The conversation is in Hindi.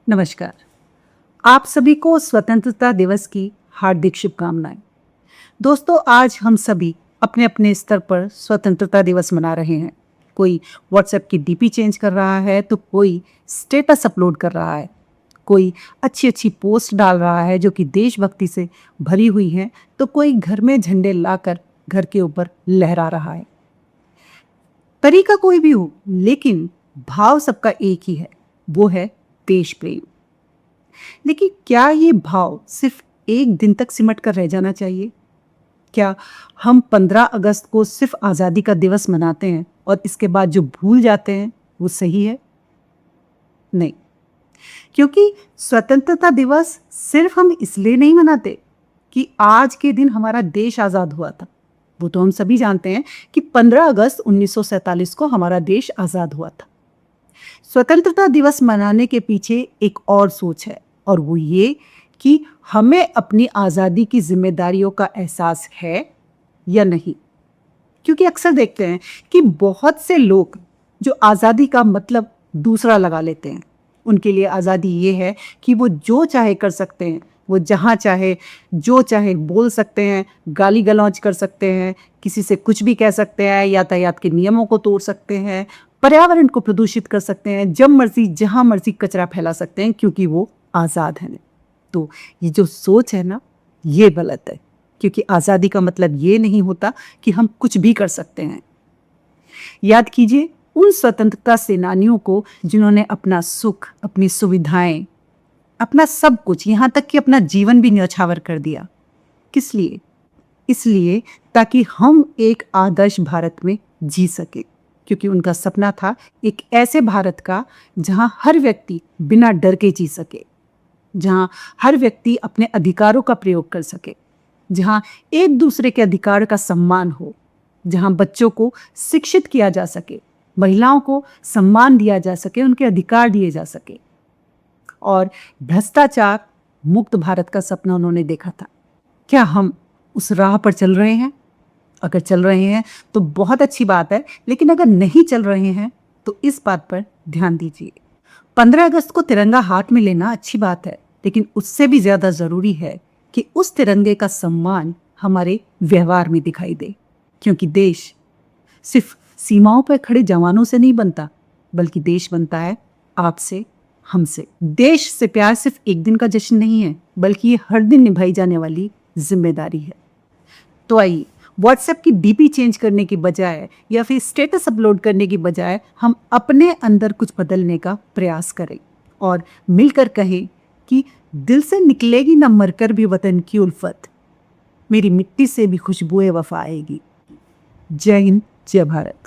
नमस्कार। आप सभी को स्वतंत्रता दिवस की हार्दिक शुभकामनाएं। दोस्तों, आज हम सभी अपने अपने स्तर पर स्वतंत्रता दिवस मना रहे हैं। कोई व्हाट्सएप की डीपी चेंज कर रहा है तो कोई स्टेटस अपलोड कर रहा है, कोई अच्छी अच्छी पोस्ट डाल रहा है जो कि देशभक्ति से भरी हुई है, तो कोई घर में झंडे लाकर घर के ऊपर लहरा रहा है। तरीका कोई भी हो, लेकिन भाव सबका एक ही है, वो है देश प्रेम। लेकिन क्या ये भाव सिर्फ एक दिन तक सिमट कर रह जाना चाहिए? क्या हम 15 अगस्त को सिर्फ आज़ादी का दिवस मनाते हैं और इसके बाद जो भूल जाते हैं वो सही है? नहीं, क्योंकि स्वतंत्रता दिवस सिर्फ हम इसलिए नहीं मनाते कि आज के दिन हमारा देश आज़ाद हुआ था। वो तो हम सभी जानते हैं कि 15 अगस्त 1947 को हमारा देश आज़ाद हुआ था। स्वतंत्रता दिवस मनाने के पीछे एक और सोच है, और वो ये कि हमें अपनी आज़ादी की जिम्मेदारियों का एहसास है या नहीं। क्योंकि अक्सर देखते हैं कि बहुत से लोग जो आज़ादी का मतलब दूसरा लगा लेते हैं। उनके लिए आज़ादी ये है कि वो जो चाहे कर सकते हैं, वो जहाँ चाहे जो चाहे बोल सकते हैं, गाली गलौज कर सकते हैं, किसी से कुछ भी कह सकते हैं, यातायात के नियमों को तोड़ सकते हैं, पर्यावरण को प्रदूषित कर सकते हैं, जब मर्जी जहाँ मर्जी कचरा फैला सकते हैं, क्योंकि वो आज़ाद हैं। तो ये जो सोच है ना, ये गलत है। क्योंकि आज़ादी का मतलब ये नहीं होता कि हम कुछ भी कर सकते हैं। याद कीजिए उन स्वतंत्रता सेनानियों को जिन्होंने अपना सुख, अपनी सुविधाएं, अपना सब कुछ, यहाँ तक कि अपना जीवन भी न्यौछावर कर दिया। किस लिए? इसलिए ताकि हम एक आदर्श भारत में जी सके। क्योंकि उनका सपना था एक ऐसे भारत का जहाँ हर व्यक्ति बिना डर के जी सके, जहाँ हर व्यक्ति अपने अधिकारों का प्रयोग कर सके, जहाँ एक दूसरे के अधिकार का सम्मान हो, जहाँ बच्चों को शिक्षित किया जा सके, महिलाओं को सम्मान दिया जा सके, उनके अधिकार दिए जा सके। और भ्रष्टाचार मुक्त भारत का सपना उन्होंने देखा था। क्या हम उस राह पर चल रहे हैं? अगर चल रहे हैं तो बहुत अच्छी बात है, लेकिन अगर नहीं चल रहे हैं तो इस बात पर ध्यान दीजिए। 15 अगस्त को तिरंगा हाथ में लेना अच्छी बात है, लेकिन उससे भी ज्यादा जरूरी है कि उस तिरंगे का सम्मान हमारे व्यवहार में दिखाई दे। क्योंकि देश सिर्फ सीमाओं पर खड़े जवानों से नहीं बनता, बल्कि देश बनता है आपसे, हमसे। देश से प्यार सिर्फ एक दिन का जश्न नहीं है, बल्कि ये हर दिन निभाई जाने वाली जिम्मेदारी है। तो आइए, व्हाट्सएप की डीपी चेंज करने की बजाय या फिर स्टेटस अपलोड करने की बजाय हम अपने अंदर कुछ बदलने का प्रयास करें और मिलकर कहें कि दिल से निकलेगी ना मरकर भी वतन की उल्फत, मेरी मिट्टी से भी खुशबुए वफा आएगी। जय हिंद, जय भारत।